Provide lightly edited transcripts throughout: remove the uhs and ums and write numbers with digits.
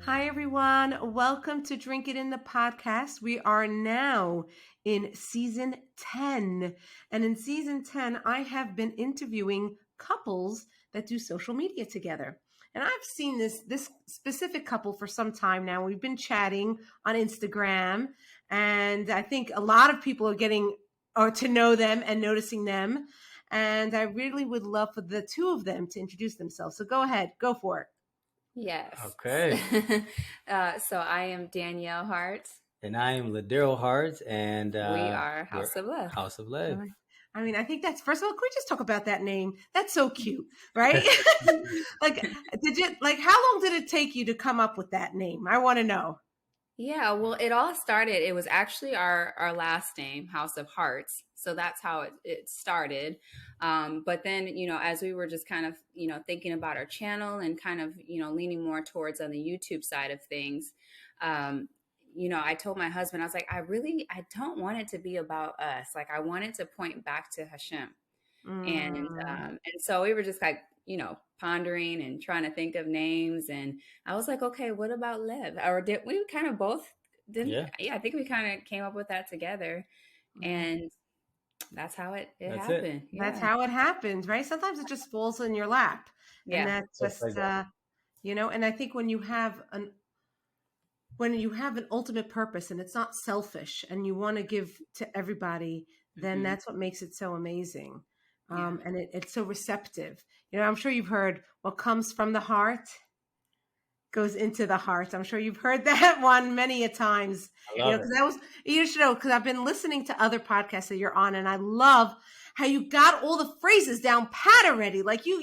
Hi, everyone. Welcome to Drink It In the podcast. We are now in season 10. And in season 10, I have been interviewing couples that do social media together. And I've seen this specific couple for some time now. We've been chatting on Instagram, and I think a lot of people are getting to know them and noticing them. And I really would love for the two of them to introduce themselves. So go ahead, go for it. Yes. Okay. So I am Danielle Hart. And I am LaDerryl Hart, and We are House of Love. House of Love. I mean, I think that's, first of all, can we just talk about that name? That's so cute, right? How long did it take you to come up with that name? I want to know. Yeah, well, it all started, it was actually our last name, House of Hearts. So that's how it started. But then, as we were just kind of, thinking about our channel and kind of, leaning more towards on the YouTube side of things, I told my husband, I was like, I don't want it to be about us. Like, I want it to point back to Hashem. And so we were just like, pondering and trying to think of names. And I was like, okay, what about Lev? Or did we kind of both didn't? Yeah, I think we kind of came up with that together. And that's how it happened. Yeah. That's how it happens, right? Sometimes it just falls in your lap. Yeah. And that's just, and I think when you have an ultimate purpose and it's not selfish and you want to give to everybody, then that's what makes it so amazing. And it's so receptive. I'm sure you've heard what comes from the heart goes into the heart. I'm sure you've heard that one many a times. You should know, because I've been listening to other podcasts that you're on, and I love how you got all the phrases down pat already. Like you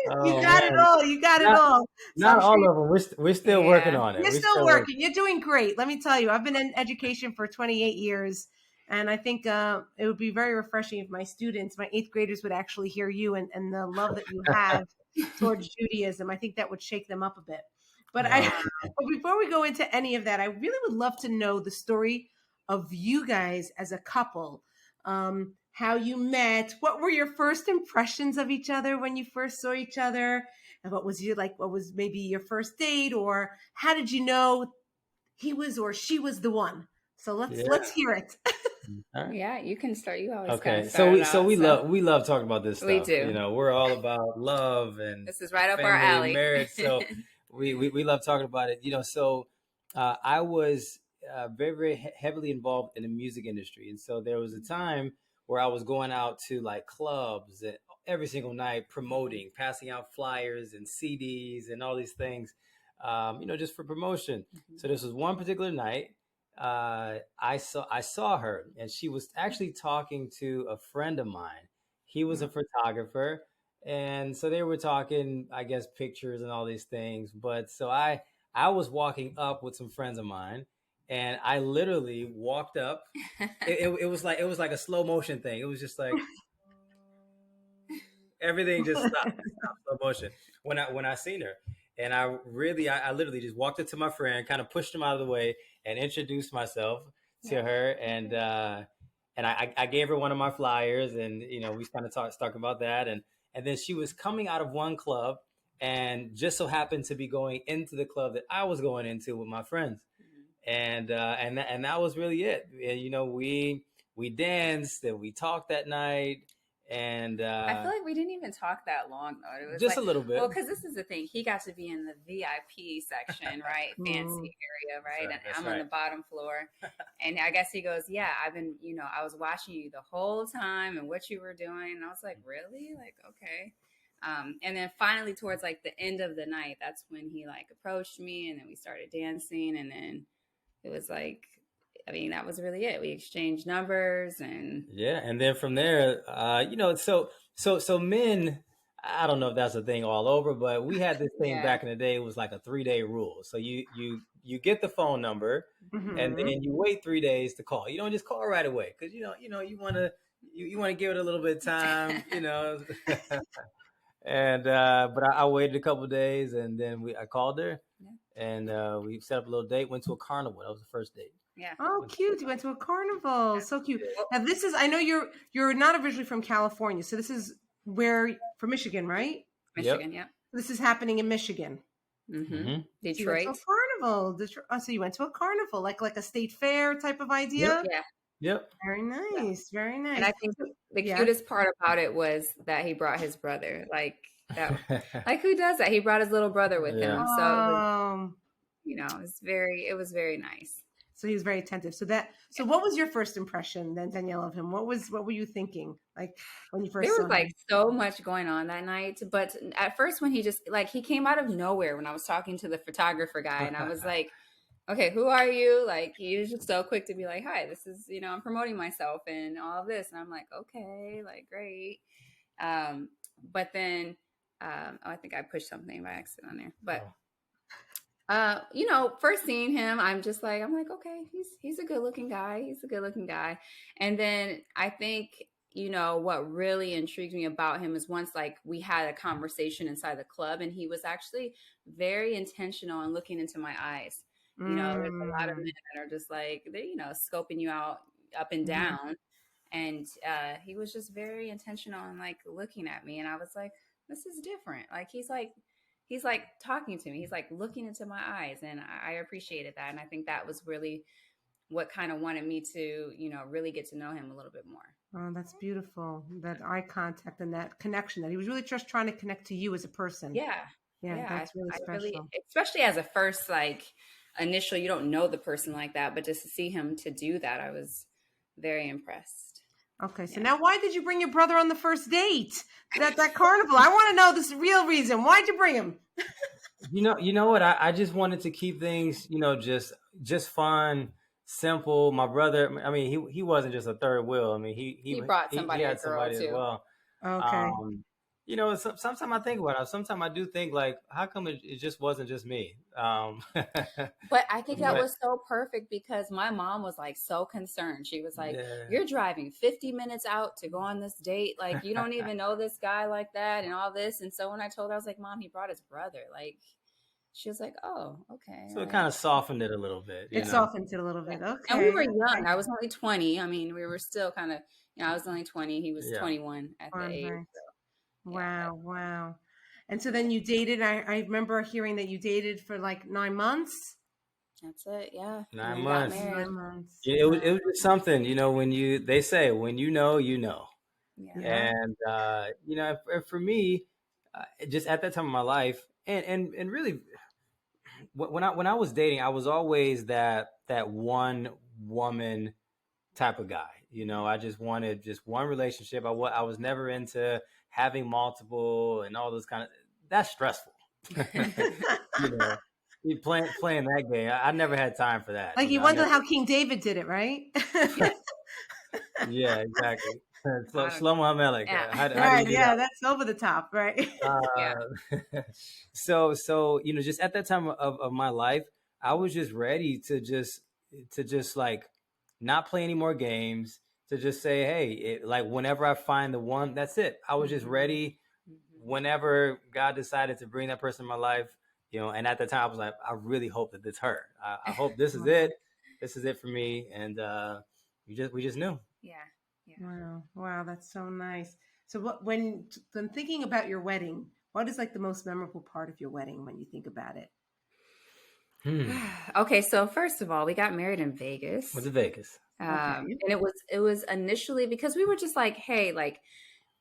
got it all. You got it all. So not all of them. We're still working on it. We're still working. You're doing great. Let me tell you, I've been in education for 28 years. And I think it would be very refreshing if my students, my 8th graders, would actually hear you and the love that you have towards Judaism. I think that would shake them up a bit. But but before we go into any of that, I really would love to know the story of you guys as a couple, how you met, what were your first impressions of each other when you first saw each other, and what was maybe your first date, or how did you know he was or she was the one? So let's hear it. Right. Yeah, you can start. You always okay. So we love talking about this stuff. We do. We're all about love and this is right up our alley. Marriage. So we love talking about it. So I was very, very heavily involved in the music industry, and so there was a time where I was going out to like clubs every single night, promoting, passing out flyers and CDs and all these things, just for promotion. So this was one particular night. I saw her, and she was actually talking to a friend of mine. He was a photographer, and so they were talking, I guess, pictures and all these things. But so I was walking up with some friends of mine, and I literally walked up. It was like a slow motion thing. It was just like everything just stopped slow motion when I seen her. And I literally just walked up to my friend, kind of pushed him out of the way, and introduced myself to her. And I gave her one of my flyers, and we kind of talked about that. And then she was coming out of one club, and just so happened to be going into the club that I was going into with my friends. And that was really it. And, we danced and we talked that night. And I feel like we didn't even talk that long, though. It was just a little bit. Well, because this is the thing. He got to be in the VIP section, right? Fancy area, right? And I'm on the bottom floor. And I guess he goes, yeah, I've been, I was watching you the whole time and what you were doing. And I was like, really? Like, okay. And then finally towards like the end of the night, that's when he like approached me, and then we started dancing. And then it was like, that was really it. We exchanged numbers and then from there, so men, I don't know if that's a thing all over, but we had this thing back in the day. It was like a 3-day rule. So you get the phone number, and then you wait 3 days to call. You don't just call right away, because you want to give it a little bit of time, And but I waited a couple of days, and then I called her, and we set up a little date. Went to a carnival. That was the first date. Yeah. Oh, cute! You went to a carnival. So cute. Now this is. I know you're not originally from California, so this is from Michigan, right? Michigan, yeah. This is happening in Michigan. Mm-hmm. So you went to a Detroit. carnival. So you went to a carnival, like a state fair type of Yep. idea. Yeah. Yep. Very Yeah. nice, very And nice. I think So, the yeah. cutest part about it was that he brought his brother. Like that, like who does that? He brought his little brother with Yeah. him. So it was, Um. it was very nice. So he was very attentive. So what was your first impression then, Danielle, of him? What were you thinking, like when you There first was saw like him? so much going on that night, but at first when he just like he came out of nowhere when I was talking to the photographer guy, and I was like, okay, who are you? Like he was just so quick to be like, hi, this is, I'm promoting myself and all of this. And I'm like, okay, like great. Um, but then I think I pushed something by accident on there. But first seeing him, I'm like, okay, he's a good looking guy. He's a good looking guy. And then I think, what really intrigued me about him is once like we had a conversation inside the club, and he was actually very intentional in looking into my eyes. There's a lot of men that are just like they, scoping you out up and Mm-hmm. down. And he was just very intentional in like looking at me, and I was like, this is different. Like he's like talking to me. He's like looking into my eyes, and I appreciated that. And I think that was really what kind of wanted me to, really get to know him a little bit more. Oh, that's beautiful. That eye contact and that connection, that he was really just trying to connect to you as a person. Yeah. Yeah, Yeah. that's really I really, special. especially as a first, like initial, you don't know the person like that, but just to see him to do that, I was very impressed. Okay, so Yeah. now why did you bring your brother on the first date? That carnival. I want to know this real reason. Why'd you bring him? You know what? I just wanted to keep things, just fun, simple. My brother, I mean, he wasn't just a third wheel. I mean, He brought he somebody, a had girl somebody as too. well. Okay. Sometimes I think about it. Sometimes I do think like, how come it just wasn't just me? But I think that But was so perfect because my mom was like so concerned. She was like, yeah. you're driving 50 minutes out to go on this date. Like, you don't even know this guy like that and all this. And so when I told her, I was like, Mom, he brought his brother. Like, she was like, oh, okay. So it Like, kind of softened it a little bit, It softened it a little yeah. bit. And we Okay. were young. Okay. I was only 20. I mean, we were still kind of, I was only 20. He was Yeah. 21 at the age. Nice. So, yeah. Wow. Wow. And so then you dated. I remember hearing that you dated for like 9 months. That's it. Yeah. And 9 then got months. married. 9 months. Yeah, it was just something, they say when you know, you know. Yeah. Yeah. And for me, just at that time of my life, and really, when I was dating, I was always that one woman type of guy. I just wanted just one relationship. I was never into having multiple and all those kind of. That's stressful. You playing that game. I never had time for that. Like you I wonder never. how King David did it, right? Yeah, exactly. I don't- Slow Muhammad. Yeah. How do Right. you do Yeah, that? that's over the top, right? Yeah. So just at that time of my life, I was just ready to just like not play any more games, to just say, hey, like whenever I find the one, that's it. I was just ready whenever God decided to bring that person in my life, and at the time I was like, I really hope that it's her. I hope this is it. This is it for me. And we just knew. Yeah. Yeah. Wow. Wow, that's so nice. So when thinking about your wedding, what is like the most memorable part of your wedding when you think about it? Okay, so first of all, we got married in Vegas. Was it Vegas? Okay. And it was initially because we were just like, hey, like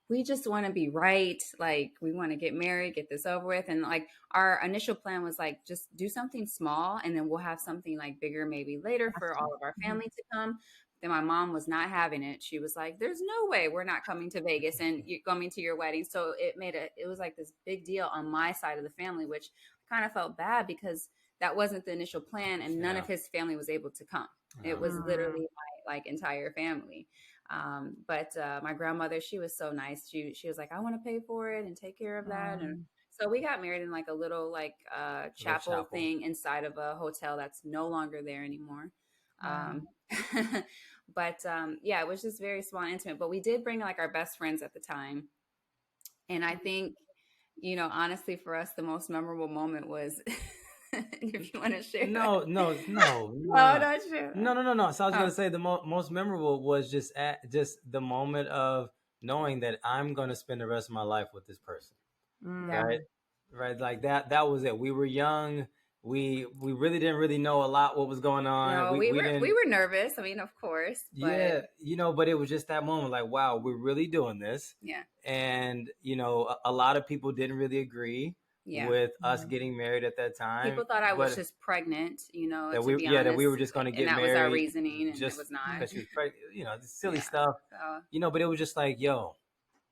we just want to be right, like we want to get married, get this over with, and like our initial plan was like just do something small and then we'll have something like bigger maybe later for all of our family to come. Then my mom was not having it. She was like, there's no way we're not coming to Vegas and you're coming to your wedding. So it was like this big deal on my side of the family, which kind of felt bad because that wasn't the initial plan and none of his family was able to come. It was literally my like entire family. But my grandmother, she was so nice. She was like, I want to pay for it and take care of that. And so we got married in like a little like chapel thing inside of a hotel that's no longer there anymore. But yeah, it was just very small and intimate. But we did bring like our best friends at the time. And I think, honestly, for us, the most memorable moment was if you want to share. No. Oh, not sure. No. So I was gonna say the most memorable was just the moment of knowing that I'm gonna spend the rest of my life with this person, right? right? Like that was it. We were young. We really didn't really know a lot what was going on. No, We we didn't. were nervous. I mean, of course, but Yeah, but it was just that moment, like, wow, we're really doing this. yeah, And a lot of people didn't really agree yeah. with us getting married at that People time, thought I was but just pregnant, that to we be yeah that we honest, were just going to and get that was our married reasoning, and it just was not. because she was pregnant. Silly Yeah. stuff. So, But it was just like, yo,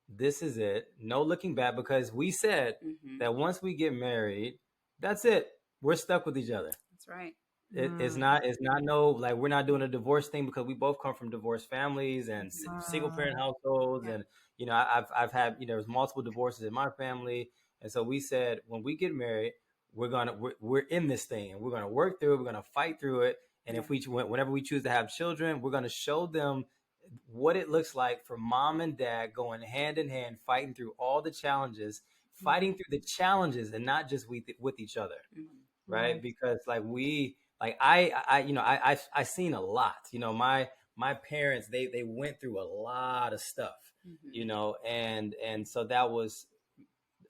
this is it. No looking back, because we said that once we get married, that's it. We're stuck with each other. that's right. It's not no, like, we're not doing a divorce thing, because we both come from divorced families and single parent households. Yeah. And I've had, there's multiple divorces in my family. And so we said, when we get married, we're in this thing, and we're gonna work through it, we're gonna fight through it. And if whenever we choose to have children, we're gonna show them what it looks like for mom and dad going hand in hand, fighting through all the challenges, fighting through the challenges, and not just with each other. Right? Because I seen a lot. My parents, they went through a lot of stuff. And so that was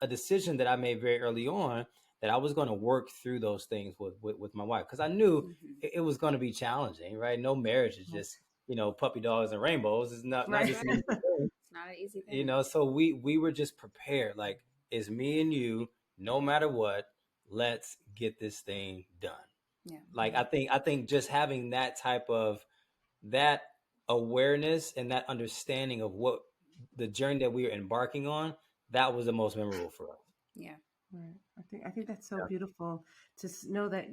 a decision that I made very early on, that I was going to work through those things with my wife, because I knew it was going to be challenging. Right? No marriage is just puppy dogs and rainbows. It's not just an easy thing. It's not an easy thing. So we were just prepared. Like, it's me and you, no matter what, let's get this thing done. Yeah. Like, I think just having that type of that awareness and that understanding of what the journey that we were embarking on, that was the most memorable for us. Yeah. Right. I think that's so beautiful to know that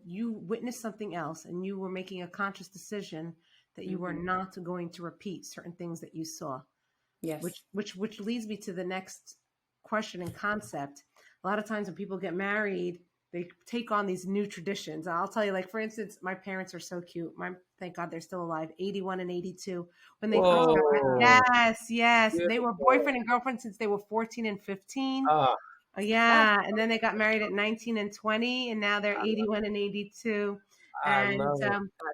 you witnessed something else, and you were making a conscious decision that you were not going to repeat certain things that you saw. Yes. Which leads me to the next question and concept. A lot of times when people get married, they take on these new traditions. I'll tell you, like, for instance, my parents are so cute. Thank God they're still alive, 81 and 82. When they first got married, yes. Beautiful. They were boyfriend and girlfriend since they were 14 and 15. Yeah. And then they got married at 19 and 20, and now they're 81 and 82. And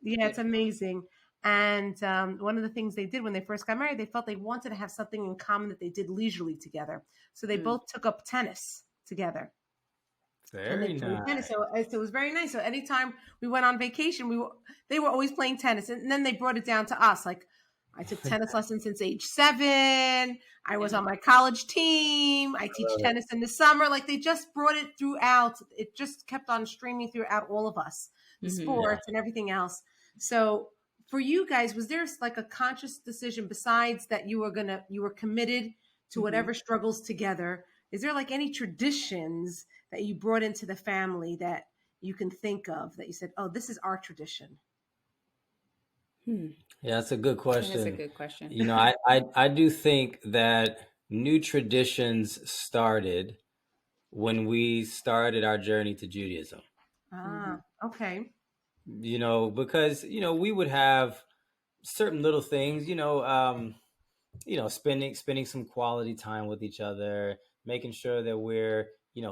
it's amazing. And one of the things they did when they first got married, they felt they wanted to have something in common that they did leisurely together. So they both took up tennis together. Very nice. Tennis. So it was very nice. So anytime we went on vacation, they were always playing tennis. And then they brought it down to us. Like, I took tennis lessons since age 7. I was on my college team. I teach tennis in the summer. Like, they just brought it throughout. It just kept on streaming throughout all of us, the sports and everything else. So for you guys, was there like a conscious decision besides that you were committed to whatever struggles together? Is there like any traditions that you brought into the family that you can think of that you said, oh, this is our tradition? Yeah, that's a good question. That's a good question. I do think that new traditions started when we started our journey to Judaism. Okay. Because we would have certain little things, spending some quality time with each other, making sure that we're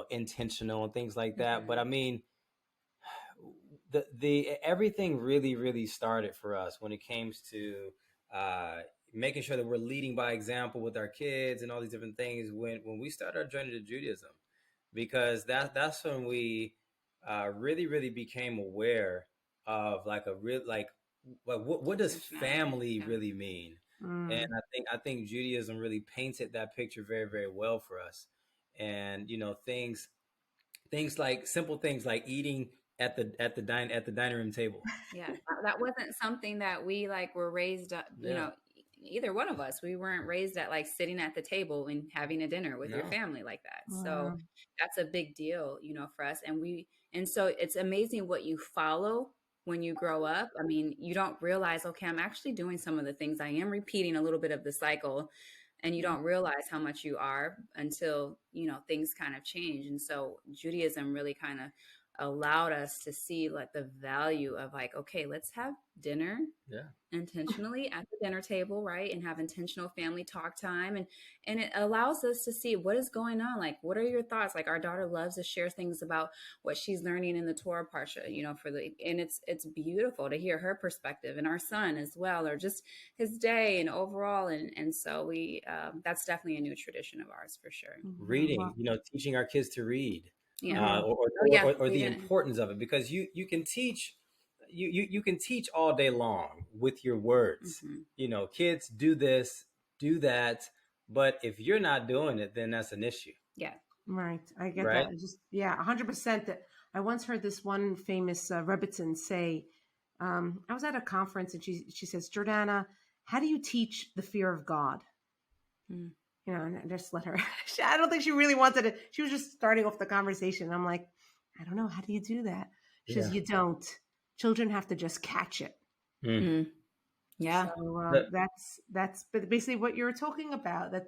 intentional and things like that. But I mean, the everything really started for us when it came to making sure that we're leading by example with our kids and all these different things when we started our journey to Judaism, because that's when we really became aware of like a real like what does family really mean. And I think Judaism really painted that picture very, very well for us. And things like simple things like eating at the dining room table. Yeah, that wasn't something that we were raised up. Either one of us, we weren't raised at sitting at the table and having a dinner with your family like that. So that's a big deal, for us. And so it's amazing what you follow when you grow up. I mean, you don't realize, okay, I'm actually doing some of the things. I am repeating a little bit of the cycle, and you don't realize how much you are until, things kind of change. And so Judaism really kind of allowed us to see like the value of like, okay, let's have dinner intentionally at the dinner table, right? And have intentional family talk time. And it allows us to see what is going on. Like, what are your thoughts? Like, our daughter loves to share things about what she's learning in the Torah Parsha, and it's beautiful to hear her perspective, and our son as well, or just his day and overall. And so we, that's definitely a new tradition of ours for sure. Reading, teaching our kids to read, Yeah. or the importance of it, because you can teach. You can teach all day long with your words. Kids do this, do that, but if you're not doing it, then that's an issue. Yeah. Right. I get Right? that. 100%. That I once heard this one famous Rebbitzin say, I was at a conference and she says, Jordana, how do you teach the fear of God? And I just let her, I don't think she really wanted it. She was just starting off the conversation. I'm like, I don't know. How do you do that? She says, you don't. Children have to just catch it. Yeah. So that's basically what you're talking about, that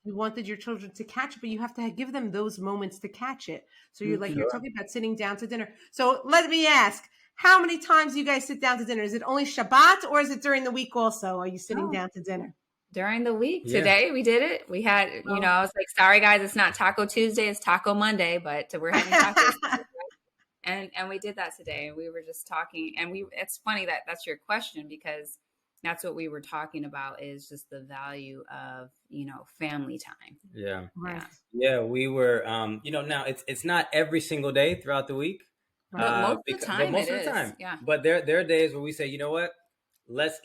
you wanted your children to catch it, but you have to give them those moments to catch it. So you're talking about sitting down to dinner. So let me ask, how many times do you guys sit down to dinner? Is it only Shabbat or is it during the week also? Are you sitting down to dinner? During the week. Today we did it. We had, I was like, sorry guys, it's not Taco Tuesday, it's Taco Monday, but we're having tacos. And we did that today. And we were just talking, and it's funny that that's your question, because that's what we were talking about, is just the value of, family time. Yeah. Right. Yeah. We were, now it's not every single day throughout the week. But most of the time. Yeah. But there are days where we say, you know what? Let's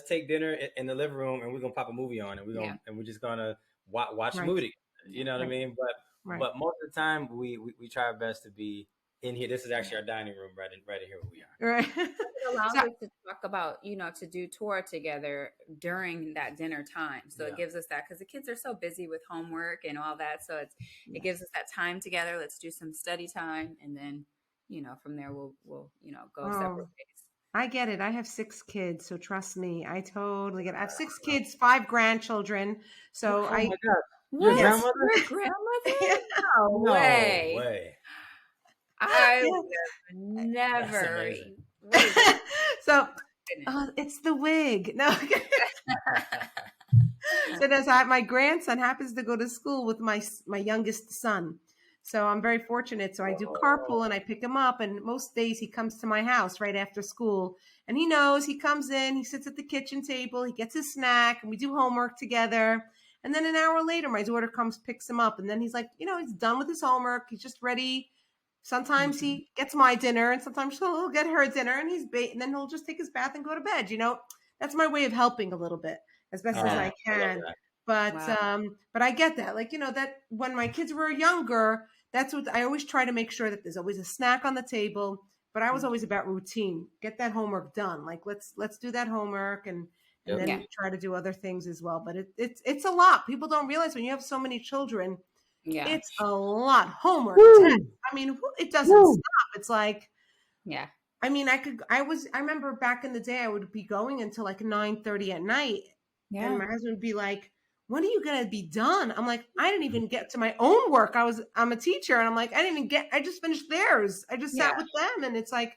take dinner in the living room, and we're gonna pop a movie on, and we're just gonna watch a movie. You know what I mean? But most of the time we try our best to be in here. This is actually our dining room right here where we are. Right. It allows us to talk about, to do Torah together during that dinner time. So it gives us that, because the kids are so busy with homework and all that. So it gives us that time together. Let's do some study time, and then from there we'll go separate ways. I get it. I have 6 kids, so trust me, I totally get it. I have 6 kids, 5 grandchildren. So my God. Your grandmother? Your grandmother? No way. I would never. So it's the wig. No. So my grandson happens to go to school with my youngest son. So I'm very fortunate. So I do carpool and I pick him up, and most days he comes to my house right after school, and he knows, he comes in, he sits at the kitchen table, he gets his snack, and we do homework together. And then an hour later, my daughter comes, picks him up, and then he's like, he's done with his homework. He's just ready. Sometimes he gets my dinner, and sometimes he'll get her dinner, and and then he'll just take his bath and go to bed. That's my way of helping a little bit as best as I can. But I get that, that when my kids were younger, that's what I always try to make sure, that there's always a snack on the table. But I was always about routine. Get that homework done. Like let's do that homework, and then we try to do other things as well. But it's a lot. People don't realize when you have so many children, it's a lot. Homework. I mean, it doesn't stop. It's like, I mean, I remember back in the day, I would be going until like 9:30 at night, and my husband would be like, when are you going to be done? I'm like, I didn't even get to my own work. I'm a teacher, and I'm like, I just finished theirs. I just sat with them, and it's like,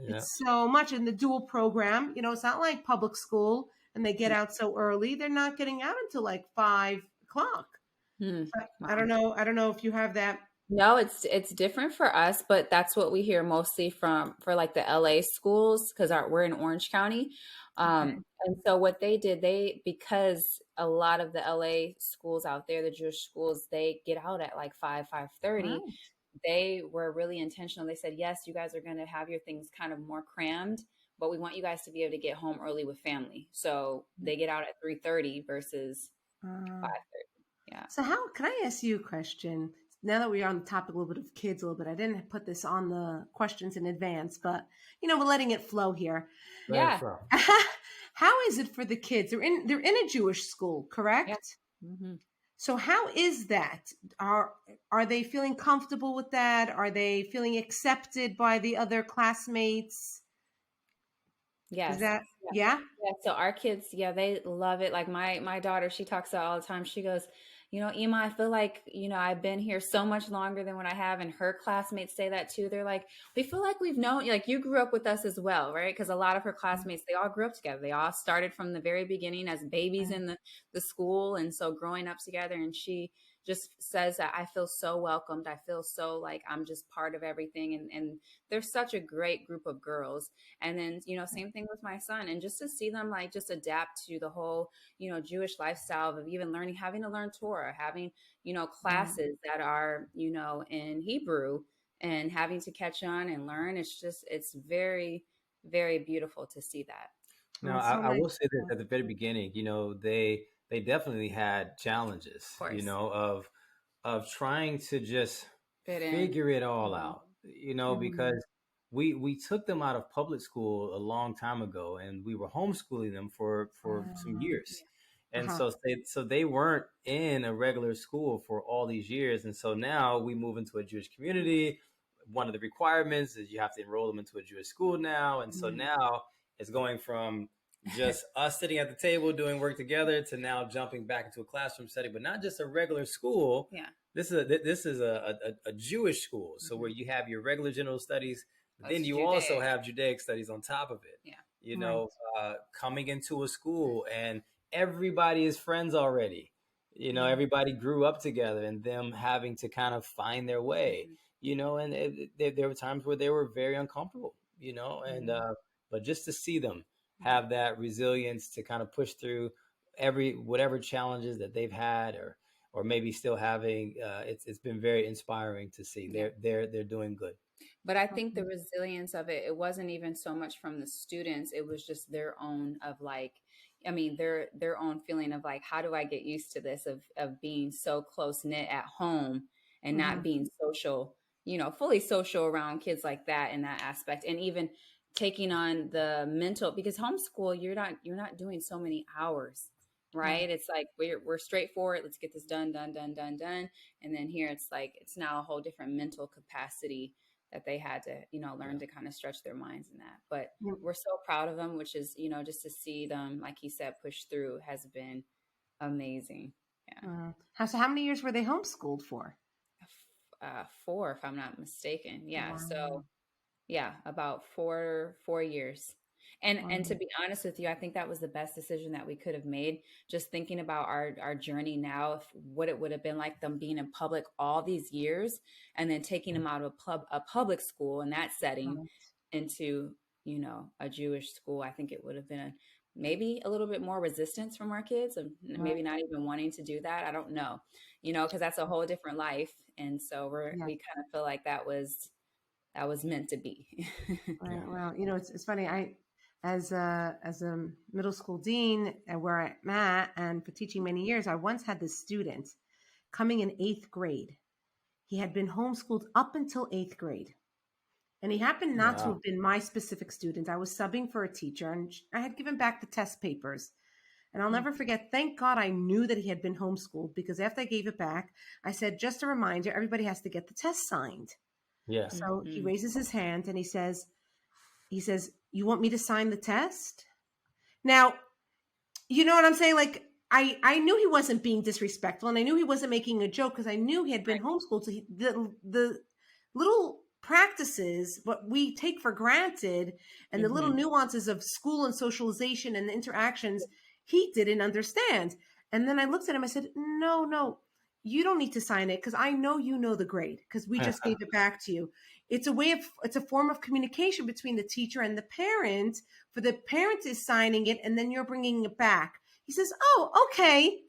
it's so much in the dual program. It's not like public school and they get out so early. They're not getting out until like 5 o'clock. I don't know if you have that. No, it's different for us, but that's what we hear mostly for like the LA schools, because we're in Orange County. And so what they did, because a lot of the LA schools out there, the Jewish schools, they get out at like 5:30. Right. They were really intentional. They said, yes, you guys are going to have your things kind of more crammed, but we want you guys to be able to get home early with family. So they get out at 3:30 versus 5:30. Yeah. So can I ask you a question? Now that we are on the topic a little bit of kids, I didn't put this on the questions in advance, but we're letting it flow here. Yeah. How is it for the kids? They're in a Jewish school, correct? Yeah. Mm-hmm. So how is that? Are they feeling comfortable with that? Are they feeling accepted by the other classmates? Yes. Is that yeah? So our kids, they love it. Like my daughter, she talks about it all the time. She goes, Ima, I feel like, I've been here so much longer than what I have. And her classmates say that too. They're like, we feel like we've known, like you grew up with us as well, right? Because a lot of her classmates, they all grew up together. They all started from the very beginning as babies in the school. And so growing up together, and she just says that I feel so welcomed. I feel so like I'm just part of everything. And they're such a great group of girls. And then, same thing with my son. And just to see them like just adapt to the whole, Jewish lifestyle of even having to learn Torah, having, classes that are, in Hebrew and having to catch on and learn. It's very, very beautiful to see that. Now, I will say this at the very beginning, they definitely had challenges, of trying to just figure it all out, because we took them out of public school a long time ago, and we were homeschooling them for some years. And so they weren't in a regular school for all these years. And so now we move into a Jewish community. One of the requirements is you have to enroll them into a Jewish school now. And so now it's going from just us sitting at the table doing work together to now jumping back into a classroom setting, but not just a regular school. Yeah. This is a Jewish school. So where you have your regular general studies, but then you also have Judaic studies on top of it. Yeah. Coming into a school and everybody is friends already. Everybody grew up together, and them having to kind of find their way, and there were times where they were very uncomfortable, and but just to see them have that resilience to kind of push through whatever challenges that they've had or maybe still having, it's been very inspiring to see. They're doing good. But I think the resilience of it wasn't even so much from the students. It was just their own of like, their own feeling of like, how do I get used to this of being so close knit at home and not being social, fully social around kids like that in that aspect. And even taking on the mental, because homeschool, you're not doing so many hours, right? It's like we're straightforward. Let's get this done. And then here it's like, it's now a whole different mental capacity that they had to, learn to kind of stretch their minds in that. But we're so proud of them, which is, just to see them, like he said, push through has been amazing. Yeah. So how many years were they homeschooled for? 4, if I'm not mistaken. Yeah. Wow. So yeah, about 4 years. And to be honest with you, I think that was the best decision that we could have made. Just thinking about our journey now, what it would have been like them being in public all these years, and then taking them out of a public school in that setting into, a Jewish school. I think it would have been maybe a little bit more resistance from our kids, and maybe not even wanting to do that. I don't know, because that's a whole different life. And so we kind of feel like that was meant to be. Right. Well, it's funny. As a middle school dean where I'm at, and for teaching many years, I once had this student coming in 8th grade. He had been homeschooled up until 8th grade. And he happened not to have been my specific student. I was subbing for a teacher, and I had given back the test papers. And I'll never forget, thank God I knew that he had been homeschooled, because after I gave it back, I said, just a reminder, everybody has to get the test signed. Yeah. So he raises his hand and he says, you want me to sign the test? Now, you know what I'm saying? Like, I knew he wasn't being disrespectful, and I knew he wasn't making a joke, because I knew he had been homeschooled. So the little practices, what we take for granted, and the little nuances of school and socialization and the interactions, he didn't understand. And then I looked at him, I said, no, you don't need to sign it, because I know you know the grade, because we just gave it back to you. It's a form of communication between the teacher and the parent. For the parent is signing it, and then you're bringing it back. He says, oh, okay.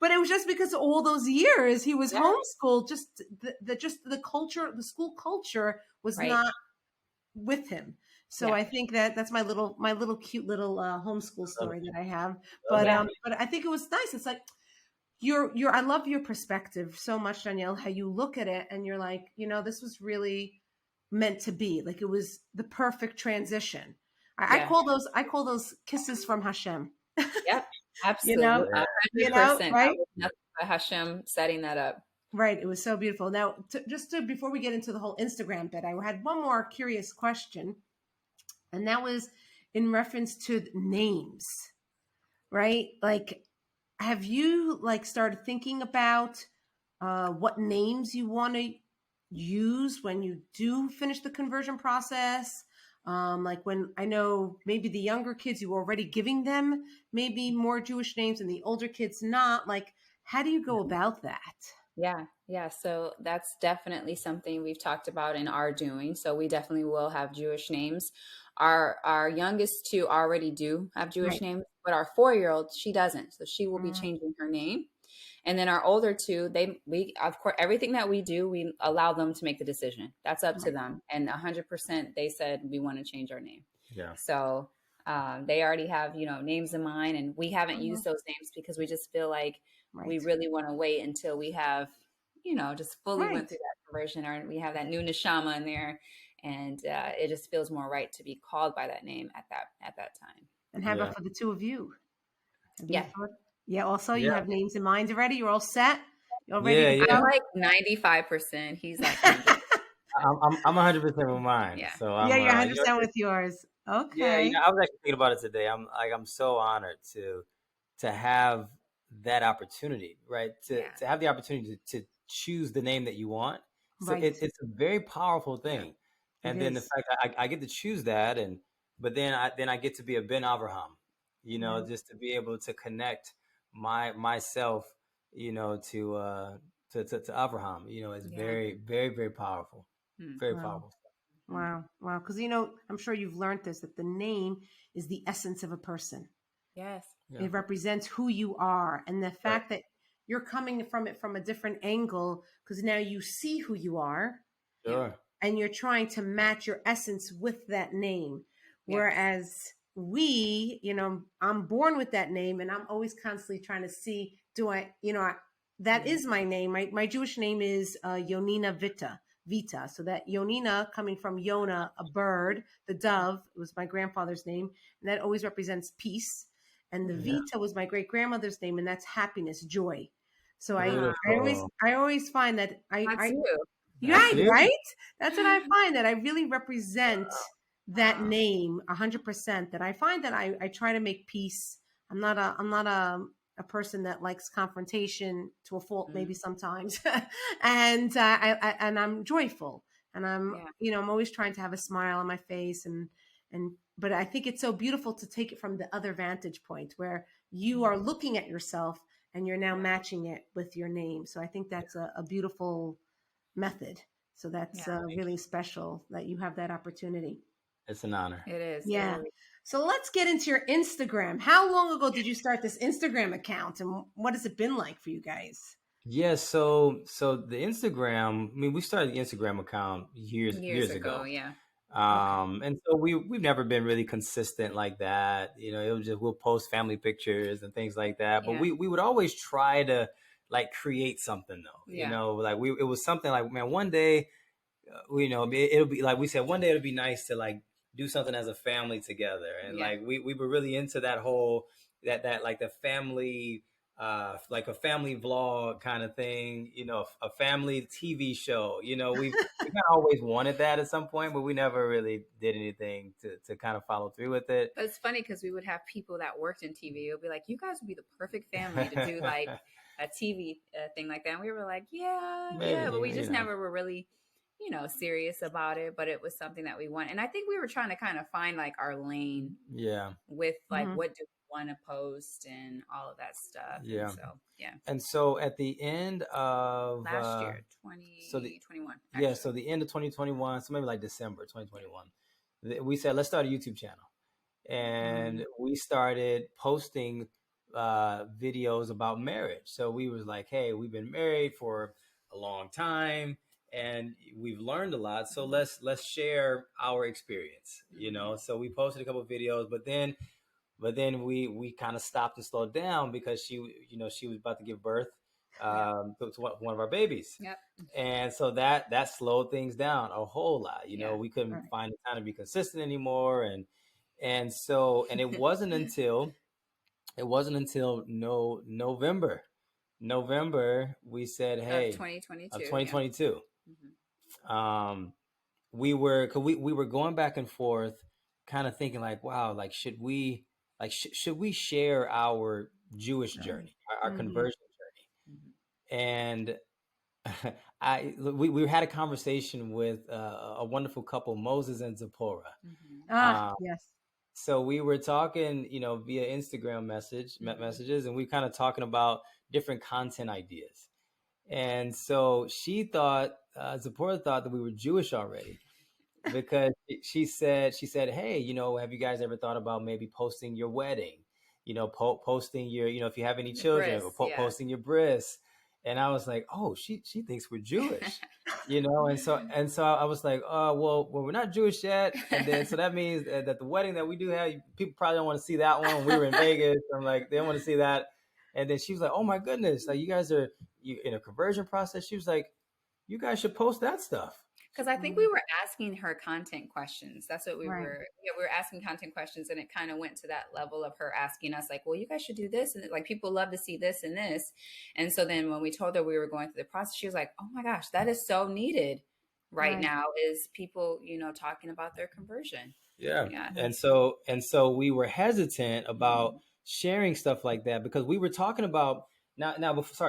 But it was just because of all those years he was homeschooled. Just the culture, the school culture was not with him. So I think that's my little cute little homeschool story that I have. But I think it was nice. It's like, I love your perspective so much, Danielle, how you look at it and you're like, this was really meant to be. Like, it was the perfect transition. I call those kisses from Hashem. Yep. Absolutely. 100%. Right? Hashem setting that up. Right. It was so beautiful. Now, before we get into the whole Instagram bit, I had one more curious question. And that was in reference to names, right? Like, have you like started thinking about what names you want to use when you do finish the conversion process? Like when I know maybe the younger kids, you were already giving them maybe more Jewish names and the older kids not. Like, how do you go about that? Yeah. So that's definitely something we've talked about in our doing. So we definitely will have Jewish names. Our youngest two already do have Jewish Right. names, but our 4-year-old, she doesn't. So she will be Mm, changing her name. And then our older two, we of course everything that we do, we allow them to make the decision. That's up to right. them. And 100% they said we want to change our name. Yeah. So they already have, names in mind, and we haven't Mhm. used those names because we just feel like we Right. really want to wait until we have, just fully went Right. through that conversion, or we have that new neshama in there, and it just feels more right to be called by that name at that time. And how Yeah. about for the two of you? Have you Yeah, thought? Yeah. Also, you Yeah. have names in mind already. You're all set. You're all ready Yeah. to Yeah. I'm go. like 95%. He's like 100. I'm 100% with mine. Yeah. So Yeah, I'm you're you know, 100% with yours. yeah, Okay. I was actually thinking about it today. I'm so honored to have that opportunity, right? Yeah. To have the opportunity to choose the name that you want. So Right. it's a very powerful Yeah. thing. It And then the is. fact that I get to choose that, but then I get to be a Ben Abraham, Right. just to be able to connect myself, to Abraham, is Yeah. very, very, very powerful. Mm. Very Wow. powerful. Mm. Wow. Wow. Because, I'm sure you've learned this, that the name is the essence of a person. Yes. Yeah. It represents who you are. And the Right. fact that you're coming from it from a different angle, because now you see who you are Yeah. Sure. and you're trying to match your essence with that name. Yes. Whereas I'm born with that name and I'm always constantly trying to see, that is my name. My Jewish name is Yonina Vita. So that Yonina coming from Yona, a bird, the dove, it was my grandfather's name. And that always represents peace. And the Mm. Yeah. Vita was my great grandmother's name, and that's happiness, joy. So Wow. I always find that That's I you. That's right, you. right? That's what I find, that I really represent that Wow. name 100%. That I find that I try to make peace. I'm not a person that likes confrontation, to a fault, Mm. maybe sometimes. And I'm joyful, and Yeah. I'm always trying to have a smile on my face, but I think it's so beautiful to take it from the other vantage point where you are looking at yourself and you're now Yeah. matching it with your name. So I think that's a beautiful method. So that's Yeah. really special that you have that opportunity. It's an honor. It is. It Yeah. really. So let's get into your Instagram. How long ago did you start this Instagram account, and what has it been like for you guys? Yeah, so the Instagram, I mean, we started the Instagram account years Years years ago. ago. Yeah. Okay. And so we've never been really consistent like that. It was just we'll post family pictures and things like that. But Yeah. we would always try to like create something though. Yeah. Like it was something like, man, one day, it'll be like we said, one day it'll be nice to like do something as a family together. And Yeah. like we were really into that whole that like the family like a family vlog kind of thing, a family TV show. We kind of always wanted that at some point, but we never really did anything to kind of follow through with it. But it's funny because we would have people that worked in TV. It would be like, you guys would be the perfect family to do like a TV thing like that. And we were like, yeah, Maybe, yeah. But we just never were really, serious about it. But it was something that we want. And I think we were trying to kind of find like our lane yeah, with like, Mhm. what do we want to post and all of that stuff. yeah. And so, yeah. And so at the end of Last year, so the 2021. yeah, so the end of 2021, so maybe like December 2021, we said let's start a YouTube channel, and we started posting videos about marriage. So we was like, hey, we've been married for a long time and we've learned a lot, so let's share our experience. So we posted a couple of videos, but then we kind of stopped and slowed down because she was about to give birth to one of our babies. Yep. And so that slowed things down a whole lot. Yeah. We couldn't Right. find the time to be consistent anymore. And it wasn't until no November we said, Of hey, 2022. of Yeah. 2022. Mhm. We were going back and forth, kind of thinking like, wow, like should we share our Jewish journey, our conversion journey. And we had a conversation with a wonderful couple, Moses and Zipporah. Yes. So we were talking, via Instagram messages, and we kind of talking about different content ideas. And so Zipporah thought that we were Jewish already, because she said, hey, have you guys ever thought about maybe posting your wedding, posting your, if you have any children, or posting your bris. And I was like, oh, she thinks we're Jewish, and so I was like, well, we're not Jewish yet. And then, so that means that the wedding that we do have, people probably don't want to see that one. We were in Vegas. I'm like, they don't want to see that. And then she was like, oh my goodness, like, you guys are in a conversion process. She was like, you guys should post that stuff. Because I think we were asking her content questions. That's what we were. Yeah, we were asking content questions, and it kind of went to that level of her asking us, like, well, you guys should do this. And like, people love to see this and this. And so then when we told her we were going through the process, she was like, oh my gosh, that is so needed right now, is people, talking about their conversion. Yeah. And so we were hesitant about sharing stuff like that, because we were talking about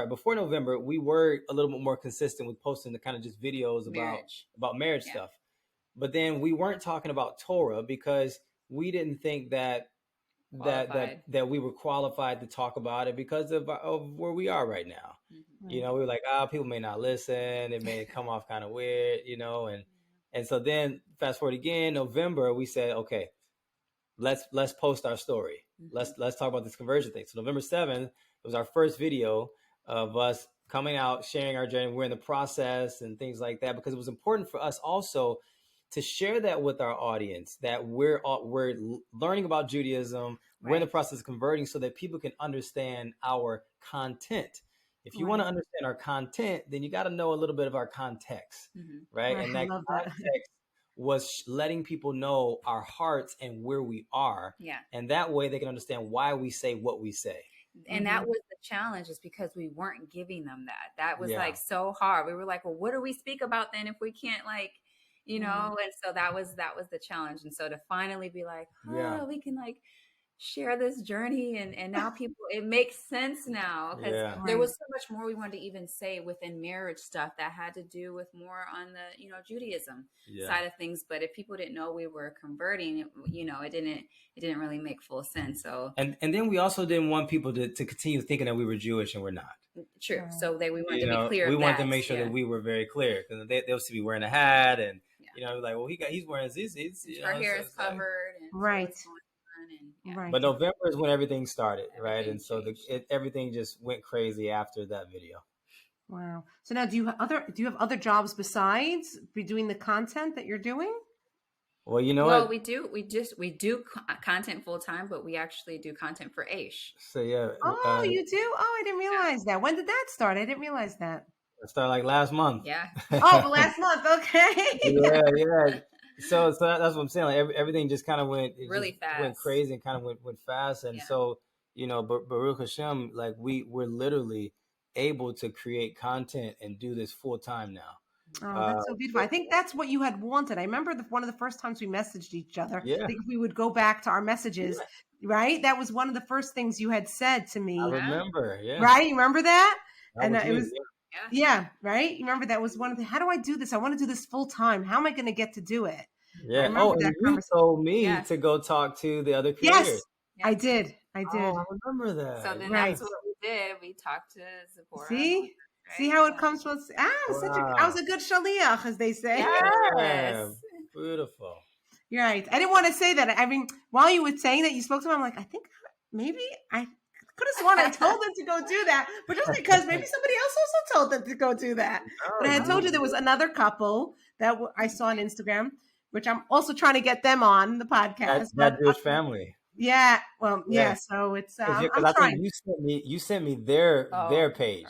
before November, we were a little bit more consistent with posting the kind of just videos about marriage stuff. But then we weren't talking about Torah, because we didn't think that we were qualified to talk about it because of where we are right now. We were like, people may not listen, it may come off kind of weird, and so then fast forward again, November, we said, okay, let's post our story. Let's talk about this conversion thing. So November 7th was our first video of us coming out, sharing our journey. We're in the process and things like that, because it was important for us also to share that with our audience, that we're learning about Judaism. We're in the process of converting, so that people can understand our content. If you want to understand our content, then you got to know a little bit of our context, right? And that context was letting people know our hearts and where we are. Yeah. And that way they can understand why we say what we say. And that was the challenge, is because we weren't giving them that. That was like so hard. We were like, well, what do we speak about then if we can't, like, and so that was the challenge. And so to finally be like, we can like share this journey, and now people, it makes sense now, because there was so much more we wanted to even say within marriage stuff that had to do with more on the Judaism side of things. But if people didn't know we were converting, it didn't really make full sense. So and then we also didn't want people to continue thinking that we were Jewish, and we're not. True. So we wanted to be clear. We wanted to make sure that we were very clear, because they'll see me wearing a hat, and like, well, he's wearing his our hair is covered, right. But November is when everything started, right? And so everything just went crazy after that video. Wow. So now, do you have other jobs besides doing the content that you're doing? Well, what? we do content full time, but we actually do content for Aish. So yeah. Oh, you do? Oh, I didn't realize that. When did that start? I didn't realize that. It started like last month. Yeah. Oh, but last month. Okay. Yeah. So that's what I'm saying. Like everything just kind of went really fast, went crazy, and kind of went fast. And so, but Baruch Hashem, like we're literally able to create content and do this full time now. Oh, that's so beautiful. I think that's what you had wanted. I remember one of the first times we messaged each other. Yeah. I think if we would go back to our messages, right? That was one of the first things you had said to me. I remember, Right? You remember that? And it was, right? You remember that was one of the, how do I do this? I want to do this full time. How am I going to get to do it? Yeah. Oh, and you told me to go talk to the other creators. Yes, I did. Oh, I remember that. So then that's what we did. We talked to Zipporah. See? See how it comes from? I was a good shaliach, as they say. Yes. Beautiful. You're right. I didn't want to say that. I mean, while you were saying that, you spoke to him, I'm like, I think maybe I could have sworn I told them to go do that. But just because maybe somebody else also told them to go do that. But I had told you there was another couple that I saw on Instagram, which I'm also trying to get them on the podcast. That Jewish family. Yeah. Well, yeah. So it's I'm trying. You sent me their page,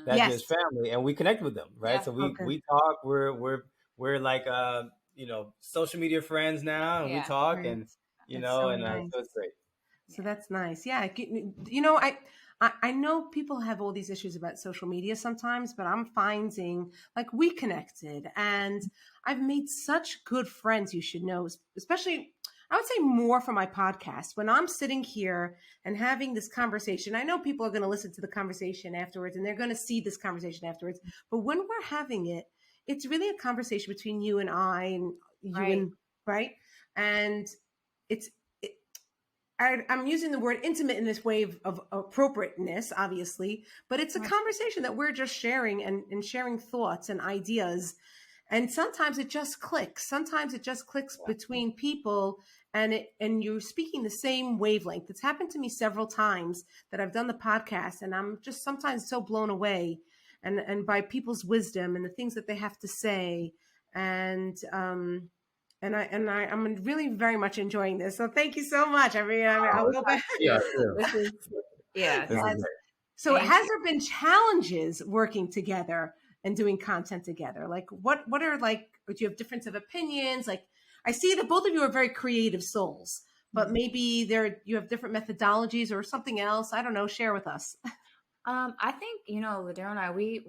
that Jewish family, and we connect with them, right? Yeah. So we talk. We're like social media friends now, and we talk, and so it's great. So that's nice. Yeah. I know people have all these issues about social media sometimes, but I'm finding like we connected, and I've made such good friends. You should know, especially. I would say more for my podcast. When I'm sitting here and having this conversation, I know people are going to listen to the conversation afterwards and they're going to see this conversation afterwards. But when we're having it, it's really a conversation between you and I and you Right. and right. And I'm using the word intimate in this way of appropriateness, obviously, but it's a conversation that we're just sharing and sharing thoughts and ideas. And sometimes it just clicks. Sometimes it just clicks between people and you're speaking the same wavelength. It's happened to me several times that I've done the podcast and I'm just sometimes so blown away and by people's wisdom and the things that they have to say. And I'm really very much enjoying this. So thank you so much. I'll go back. So has there been challenges working together and doing content together? Like what are like, do you have difference of opinions? Like I see that both of you are very creative souls, but maybe you have different methodologies or something else. I don't know. Share with us. I think, LaDerryl and I, we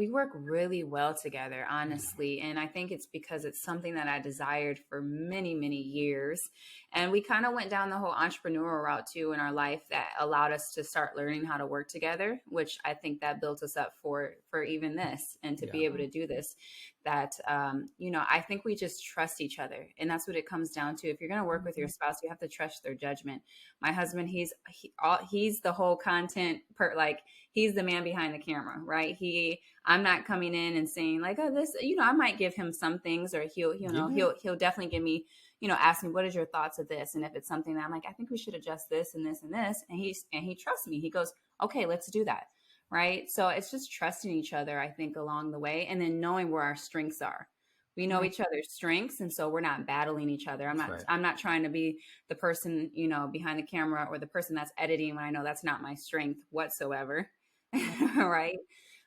work really well together, honestly. And I think it's because it's something that I desired for many, many years. And we kind of went down the whole entrepreneurial route too in our life that allowed us to start learning how to work together, which I think that built us up for even this and to be able to do this. That, I think we just trust each other. And that's what it comes down to. If you're going to work with your spouse, you have to trust their judgment. My husband, he's the whole content he's the man behind the camera, right? I'm not coming in and saying like, oh, this, I might give him some things, or he'll definitely give me, ask me, what is your thoughts of this? And if it's something that I'm like, I think we should adjust this and this and this. And he trusts me. He goes, okay, let's do that. Right. So it's just trusting each other, I think, along the way. And then knowing where our strengths are. We know each other's strengths. And so we're not battling each other. I'm not trying to be the person, behind the camera or the person that's editing when I know that's not my strength whatsoever. Right.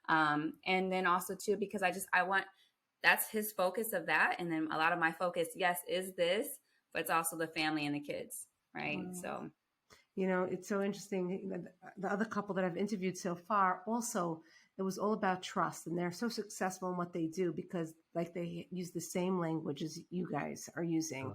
And then also too, because that's his focus of that. And then a lot of my focus, yes, is this, but it's also the family and the kids. Right. So, it's so interesting. The other couple that I've interviewed so far, also, it was all about trust, and they're so successful in what they do because like they use the same language as you guys are using,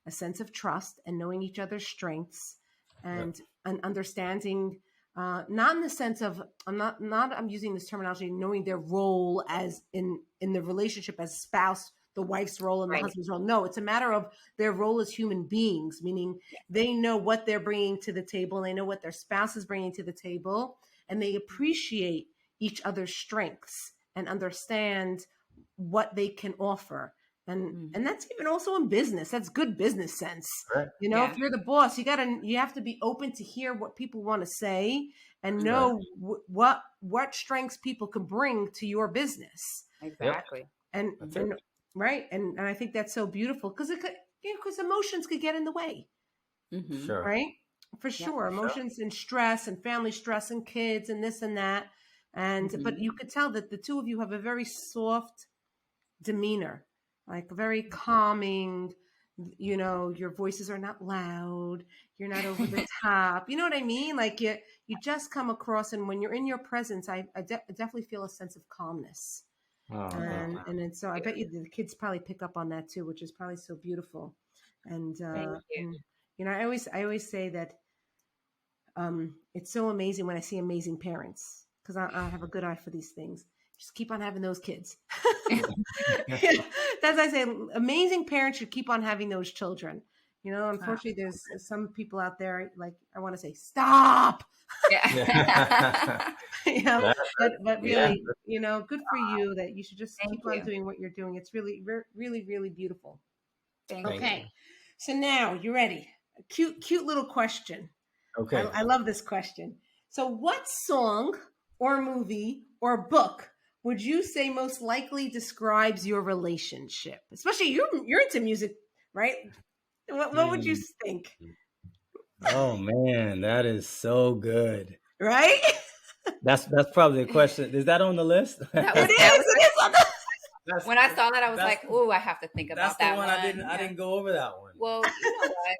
a sense of trust and knowing each other's strengths and understanding, not in the sense of, I'm using this terminology, knowing their role as in the relationship as spouse, the wife's role and the husband's role. No, it's a matter of their role as human beings, meaning they know what they're bringing to the table. And they know what their spouse is bringing to the table, and they appreciate each other's strengths and understand what they can offer. And that's even also in business. That's good business sense. Right. If you're the boss, you have to be open to hear what people want to say and know what strengths people can bring to your business. Exactly. And right. And I think that's so beautiful because because emotions could get in the way. Sure. Right. For sure. Emotions and stress and family stress and kids and this and that. And, but you could tell that the two of you have a very soft demeanor, like very calming, your voices are not loud. You're not over the top. You know what I mean? Like you just come across, and when you're in your presence, I definitely feel a sense of calmness. And so I bet you the kids probably pick up on that too, which is probably so beautiful. And, I always say that, it's so amazing when I see amazing parents, because I have a good eye for these things. Just keep on having those kids. That's I say, amazing parents should keep on having those children. Unfortunately, there's some people out there, like, I want to say, stop. But really, good for you that you should just keep on doing what you're doing. It's really, really, really beautiful. Okay. So now you're ready. A cute little question. Okay. I love this question. So what song or movie or book would you say most likely describes your relationship? Especially you're into music, right? What would you think? Oh man, that is so good. Right? That's probably the question. Is that on the list? It is on the when I saw that, I was like, "Oh, I have to think about that one." I didn't go over that one. Well, you know what?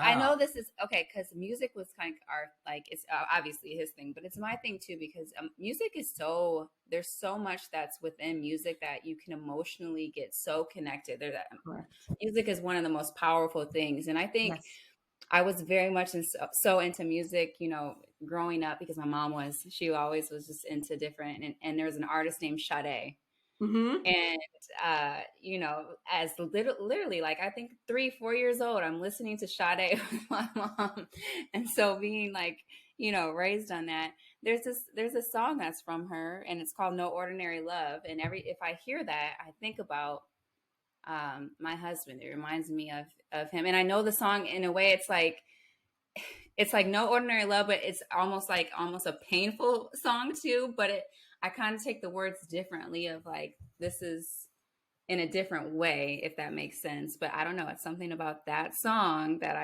I know Wow. this is okay because music was kind of our like it's obviously his thing, but it's my thing too because music is so there's so much that's within music that you can emotionally get so connected. There, that Correct. music is one of the most powerful things, and I think Yes. I was very much so into music, growing up because my mom she always was just into different, and there was an artist named Sade. Mm-hmm. And, as literally, like, I think 3, 4 years old, I'm listening to Sade with my mom. And so being like, raised on that, there's a song that's from her and it's called No Ordinary Love. And if I hear that, I think about my husband. It reminds me of him. And I know the song in a way it's like no ordinary love, but it's almost a painful song too. But I kind of take the words differently of like, this is in a different way, if that makes sense. But I don't know. It's something about that song that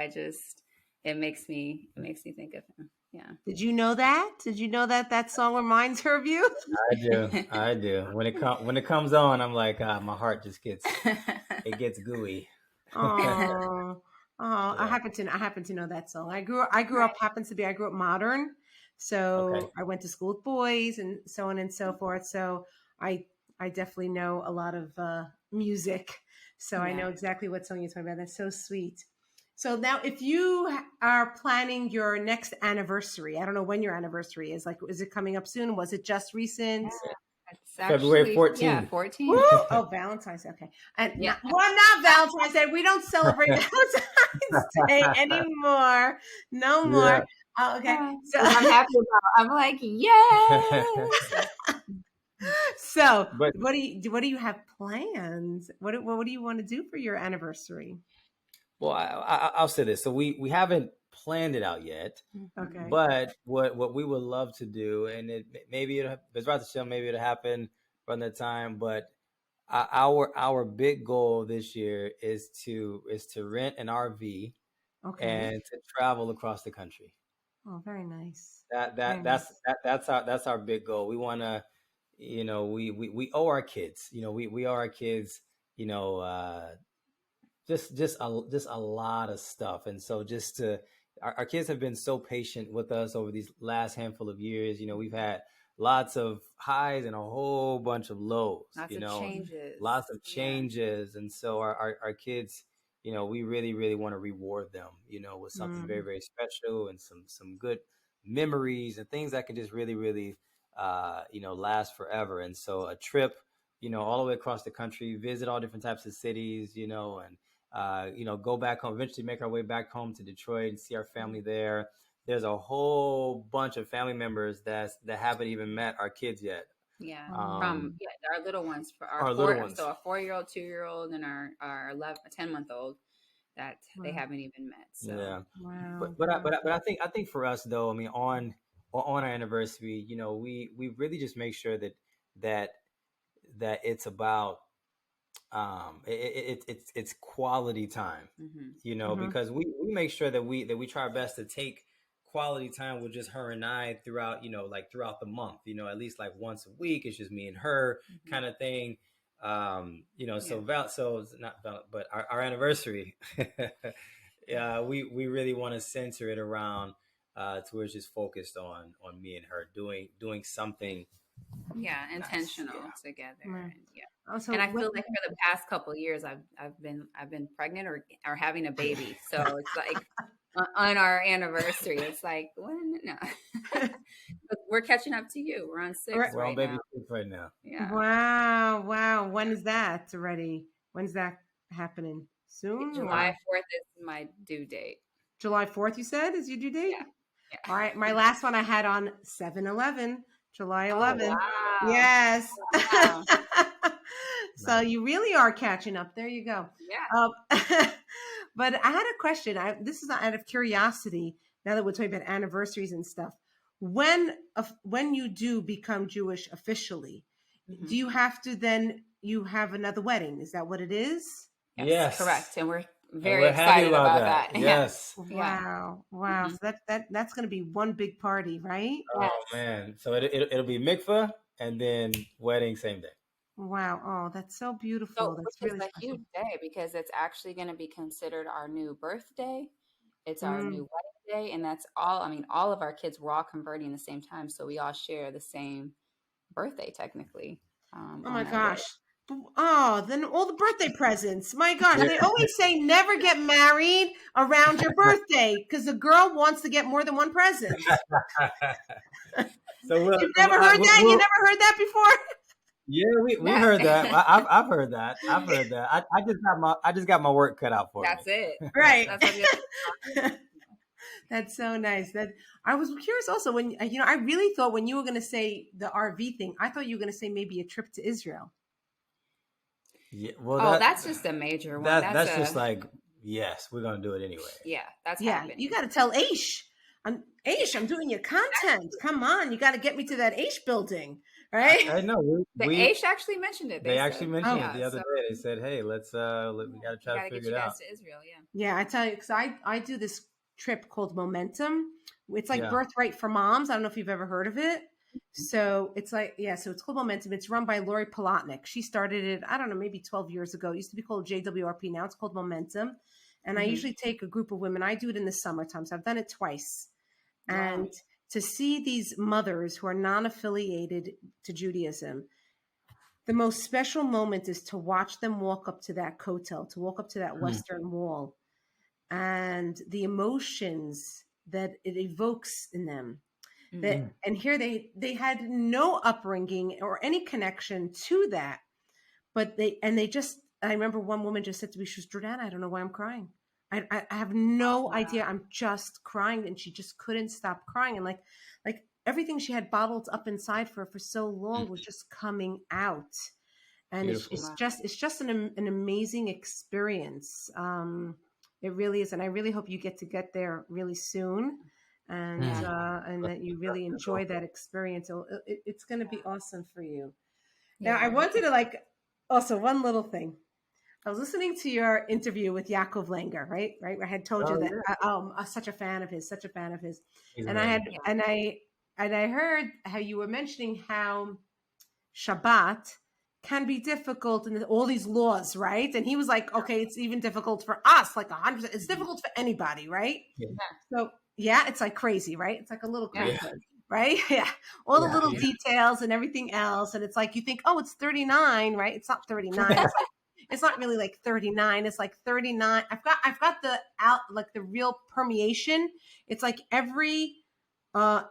it makes me think of him. Yeah. Did you know that? Did you know that that song reminds her of you? I do. I do. When it comes on, I'm like, my heart just gets gooey. Oh, oh, Yeah. I happen to know that song. I Right. grew up modern. Okay. So I went to school with boys and so on and so forth. So I I definitely know a lot of music. So I Yeah. know exactly what song you're talking about. That's so sweet. So now if you are planning your next anniversary, I don't know when your anniversary is. Like, is it coming up soon? Was it just recent? It's February actually, yeah, 14th. Woo! 14. Oh, Valentine's Day. Okay. And Yeah. not, well, not Valentine's Day. We don't celebrate Valentine's Day anymore. No more. Yeah. Oh, okay. So, Which I'm happy about. I'm like, yes. so But what do you have planned? What do you want to do for your anniversary? well, I'll say this. So we haven't planned it out yet. Okay. But what we would love to do, and maybe it's about to show, maybe it'll happen around that time. But our big goal this year is to rent an RV Okay. and to travel across the country. Oh, very nice. That Very that that's nice. that, that's our big goal. We want to, we owe our kids. We owe our kids. You know, just a lot of stuff, and so just to our kids have been so patient with us over these last handful of years. We've had lots of highs and a whole bunch of lows, Lots of changes. lots of Yeah. changes. And so our kids, we really really want to reward them, with something very Mm, very special and some good memories and things that can just really really last forever. And so a trip, all the way across the country, visit all different types of cities, and go back home, eventually make our way back home to Detroit and see our family there. There's a whole bunch of family members that haven't even met our kids yet. Yeah. oh, From our little ones for our Our little four, ones. so a 4-year-old, 2-year-old, and our 11, 10-month-old that they wow. haven't even met. So Yeah. Wow. But I think for us though, I mean, on our anniversary, we really just make sure that that it's about it's quality time, Mm-hmm. because we make sure that we try our best to take quality time with just her and I throughout, like throughout the month, at least like once a week. It's just me and her hmm kind of thing. yeah. So it's not but our anniversary, yeah, we really want to center it around to where it's just focused on me and her doing something Yeah, nice. intentional Yeah. together, Right. and yeah. Also, And I what? feel like for the past couple of years, I've been pregnant or having a baby, so it's like on our anniversary, it's like when no, but we're catching up to you. We're on Right. 6 We're on right baby now. six right now. Yeah, Wow. Wow. When yeah. is that already? When's that happening? Soon July or 4th is my due date. July 4th, you said, is your due date? Yeah, yeah. All right. My last one I had on 7/11, July Oh 11th. wow, Yes. wow. So Nice. you really are catching up. There you go. Yeah. Um, but I had a question. This is out of curiosity. Now that we're talking about anniversaries and stuff, when you do become Jewish officially, hmm do you have to then you have another wedding? Is that what it is? Yes, Yes. correct. And we're And very we're happy excited about about that. that. Yeah, Yes. yeah. Wow, wow. hmm So that's going to be one big party, right? Oh Yes. man. So it'll be mikvah and then wedding same day. Wow. Oh, that's so beautiful. So, which That's is really a special. huge day because it's actually going to be considered our new birthday. It's our new wedding day, and that's all. I mean, all of our kids were all converting the same time, so we all share the same birthday technically. Oh On my that day. gosh. Oh, then all the birthday presents. My gosh, Yeah. they always say never get married around your birthday because the girl wants to get more than one present. So You've never heard that? You never heard that before? yeah, we've heard that. I've heard that. I've heard that. I just got my work cut out for That's me. it. Right. That's what the That's so nice. That I was curious also when I really thought when you were going to say the RV thing, I thought you were going to say maybe a trip to Israel. Yeah, well, that's just a major one. That's just like, yes, we're gonna do it anyway. Yeah, that's Yeah. happening. You got to tell Aish. I'm doing your content. Come on, you got to get me to that Aish building, right? I know. Aish actually mentioned it. They actually mentioned it the other day. They said, "Hey, we got to try to figure it out." to Israel, Yeah, I tell you, because I do this trip called Momentum. It's like Birthright for Moms. I don't know if you've ever heard of it. So it's like, so it's called Momentum. It's run by Lori Polotnik. She started it, I don't know, maybe 12 years ago. It used to be called JWRP. Now it's called Momentum. And I usually take a group of women. I do it in the summertime. So I've done it twice. Wow. And to see these mothers who are non-affiliated to Judaism, the most special moment is to watch them walk up to that kotel, to walk up to that Western Wall, and the emotions that it evokes in them. And here they had no upbringing or any connection to that, but I remember one woman just said to me, she was, Jordana, I don't know why I'm crying. I have no idea. I'm just crying. And she just couldn't stop crying. And like everything she had bottled up inside for so long was just coming out. And it's just an amazing experience. It really is. And I really hope you get there really soon. And that you really enjoy that experience. It's going to be awesome for you. Now, I wanted to also one little thing. I was listening to your interview with Yaakov Langer, right? I had told you that I'm such a fan of his. He's and amazing. I heard how you were mentioning how Shabbat can be difficult and all these laws, right? And he was like, okay, it's even difficult for us, like 100%. It's difficult for anybody, right? Yeah. So it's like crazy, right? It's like a little crazy, right? Yeah. All the little details and everything else. And it's like, you think, oh, it's 39, right? It's not 39. It's not really like 39. It's like 39. I've got the real permeation. It's like every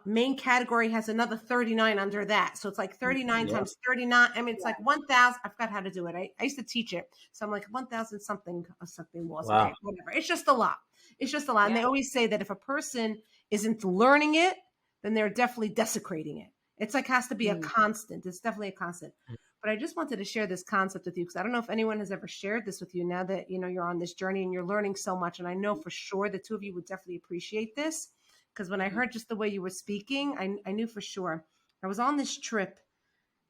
main category has another 39 under that. So it's like 39 times 39. I mean, it's like 1,000. I forgot how to do it. I used to teach it. So I'm like 1,000 something was, right? Whatever. It's just a lot. Yeah. And they always say that if a person isn't learning it, then they're definitely desecrating it. It's like has to be a constant. It's definitely a constant. But I just wanted to share this concept with you because I don't know if anyone has ever shared this with you now that, you're on this journey and you're learning so much. And I know for sure the two of you would definitely appreciate this because when I heard just the way you were speaking, I knew for sure. I was on this trip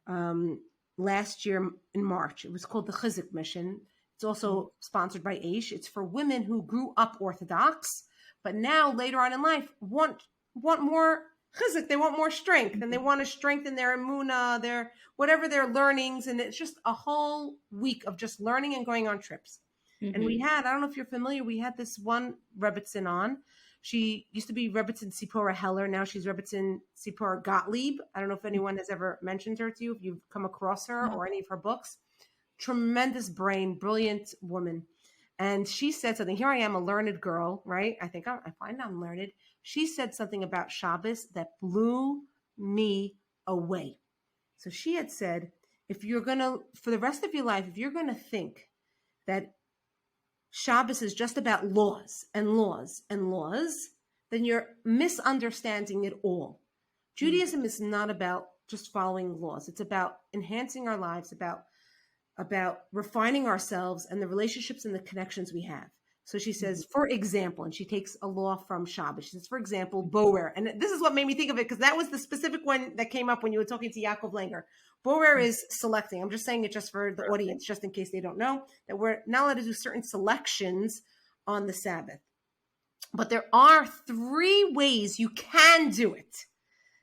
last year in March. It was called the Chizuk Mission. It's also sponsored by Aish. It's for women who grew up Orthodox, but now later on in life want more chizuk. They want more strength, and they want to strengthen their emunah, their whatever their learnings, and it's just a whole week of just learning and going on trips. And we had, I don't know if you're familiar, we had this one Rebbitzin on. She used to be Rebbitzin Sipora Heller. Now she's Rebbitzin Sipora Gottlieb. I don't know if anyone has ever mentioned her to you, if you've come across her or any of her books. Tremendous brain, brilliant woman. And she said something. Here I am, a learned girl, right? I think I find I'm learned. She said something about Shabbos that blew me away. So she had said, if you're going to, for the rest of your life, if you're going to think that Shabbos is just about laws and laws and laws, then you're misunderstanding it all. Judaism is not about just following laws. It's about enhancing our lives, about refining ourselves and the relationships and the connections we have. So she says, for example, and she takes a law from Shabbos. She says, for example, bower. And this is what made me think of it because that was the specific one that came up when you were talking to Yaakov Langer. Bower is selecting. I'm just saying it just for the audience, just in case they don't know, that we're not allowed to do certain selections on the Sabbath. But there are 3 ways you can do it.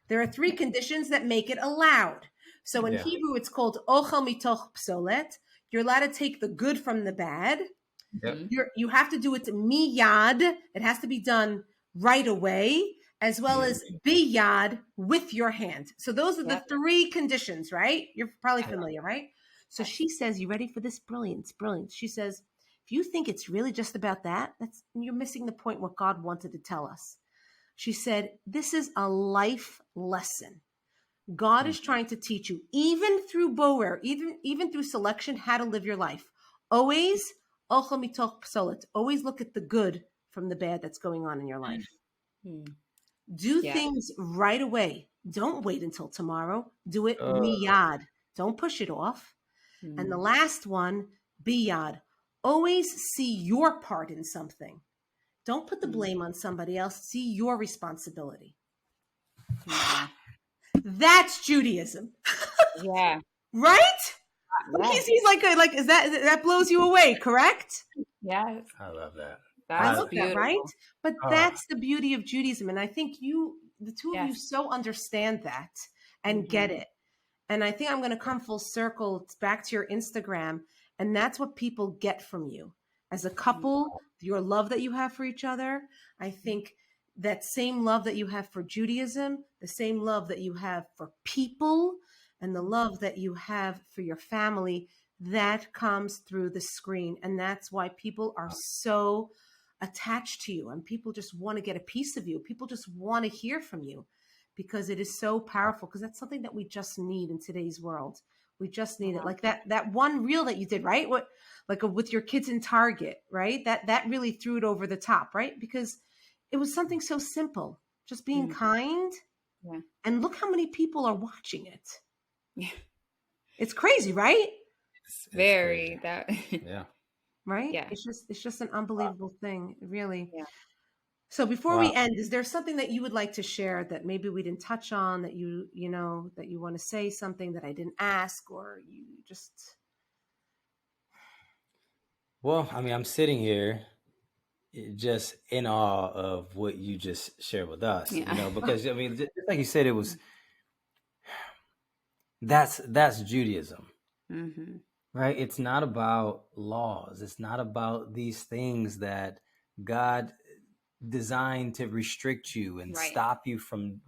There are 3 conditions that make it allowed. So in Hebrew, it's called ochel mitoch psolet. You're allowed to take the good from the bad. Mhm. You have to do it miyad. It has to be done right away, as well as biyad, with your hand. So those are the Yep. 3 conditions, right? You're probably Yeah. familiar, right? So she says, you ready for this? Brilliance, brilliance. She says, if you think it's really just about that, you're missing the point what God wanted to tell us. She said, this is a life lesson. God is trying to teach you, even through bower, even through selection, how to live your life. Always, always look at the good from the bad that's going on in your life. Mm. Do Yeah. things right away. Don't wait until tomorrow. Do it Uh, miyad. Don't push it off. And the Mm. last one, biyad. Always see your part in something. Don't put the blame on somebody else. See your responsibility. Wow. That's Judaism, Yeah. right? Yeah. He's like, is that blows you away, correct? Yes. I love that. I That's love that, beautiful. right? But Oh, that's the beauty of Judaism. And I think the two of you Yes. so understand that and get it. And I think I'm going to come full circle back to your Instagram. And that's what people get from you as a couple, your love that you have for each other. I think that same love that you have for Judaism, the same love that you have for people, and the love that you have for your family, that comes through the screen. And that's why people are so attached to you, and people just want to get a piece of you. People just want to hear from you, because it is so powerful, because that's something that we just need in today's world. We just need it. Like that one reel that you did, right? With your kids in Target, right? That really threw it over the top, right? Because it was something so simple, just being kind. Yeah. And look how many people are watching it. Yeah. It's crazy, right? It's very crazy. that. Yeah. Right? Yeah. It's just an unbelievable thing, really. Yeah. So before Wow. we end, is there something that you would like to share that maybe we didn't touch on, that you want to say something that I didn't ask, or you just... Well, I mean, I'm sitting here just in awe of what you just shared with us, Yeah. because I mean, just like you said, it was, that's Judaism, Mm-hmm. right? It's not about laws. It's not about these things that God designed to restrict you and Right. stop you from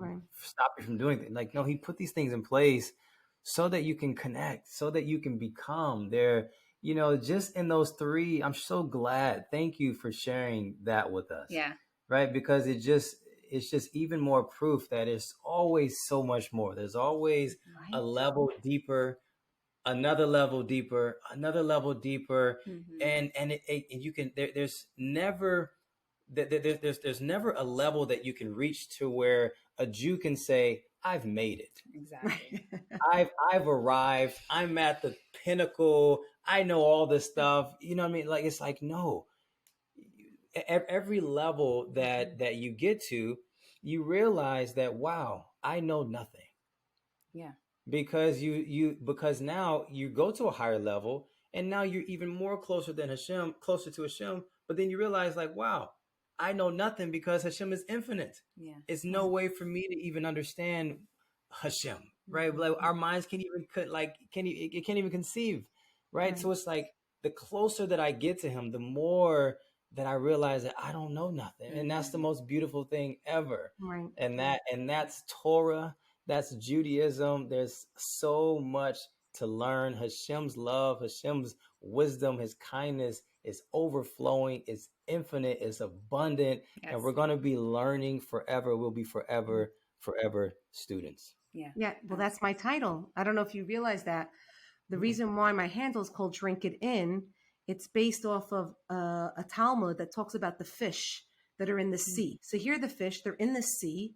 doing things. Like, no, he put these things in place so that you can connect, so that you can become there. Just in those 3, I'm so glad. Thank you for sharing that with us. Yeah. Right. Because it's just even more proof that it's always so much more. There's always a level deeper, another level deeper, another level deeper. Mm-hmm. And you can, there's never a level that you can reach to where a Jew can say, I've made it. Exactly. I've arrived. I'm at the pinnacle. I know all this stuff. You know what I mean? Like, it's like, no, every level that you get to, you realize that, wow, I know nothing. Yeah. Because because now you go to a higher level, and now you're even more closer to Hashem. But then you realize, like, wow, I know nothing, because Hashem is infinite. Yeah. It's no way for me to even understand Hashem, right? Like, our minds can't even conceive, right? So it's like, the closer that I get to him, the more that I realize that I don't know nothing. And that's the most beautiful thing ever. Right. And that's Torah. That's Judaism. There's so much to learn. Hashem's love, Hashem's wisdom, his kindness is overflowing, it's infinite, it's abundant, Yes. and we're going to be learning forever. We'll be forever students. Yeah. Yeah. Well, that's my title. I don't know if you realize that. The reason why my handle is called Drink It In, it's based off of a Talmud that talks about the fish that are in the sea. So here are the fish, they're in the sea,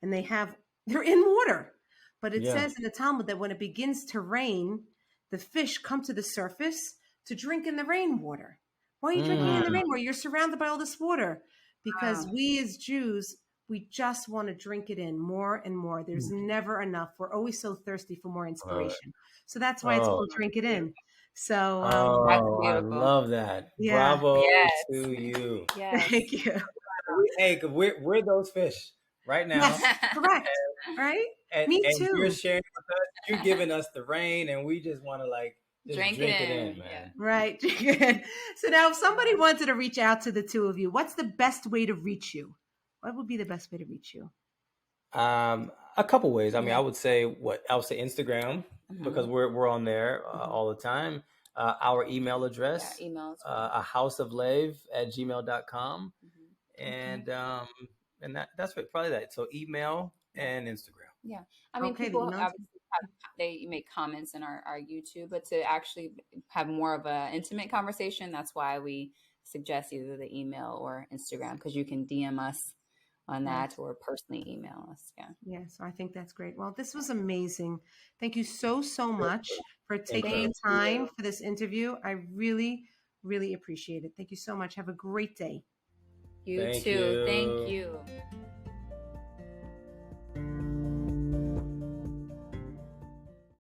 and they're in water. But it says in the Talmud that when it begins to rain, the fish come to the surface to drink in the rainwater. Why are you drinking in the rainwater? You're surrounded by all this water. Because we as Jews, we just want to drink it in more and more. There's never enough. We're always so thirsty for more inspiration. So that's why it's called Drink It In. So That's I beautiful. love that. Yeah. Bravo Yes. to you. Yes. Thank you. Hey, we're those fish right now. Yes, correct. Right? And Me you're too. sharing with us. You're giving us the rain, and we just want to, like, Just Drink it in, man. yeah. Right. Good. So now if somebody wanted to reach out to the two of you, what's the best way to reach you? What would be the best way to reach you? A couple ways. I mean, I would say Instagram, because we're on there all the time. Our email address, emails. A houseoflave@gmail.com. And that's probably that. So email and Instagram. Yeah. I mean, people obviously they make comments in our YouTube, but to actually have more of an intimate conversation, that's why we suggest either the email or Instagram, because you can DM us on that or personally email us. Yeah. Yeah. So I think that's great. Well, this was amazing. Thank you so much for taking the time for this interview. I really, really appreciate it. Thank you so much. Have a great day. You too. Thank you.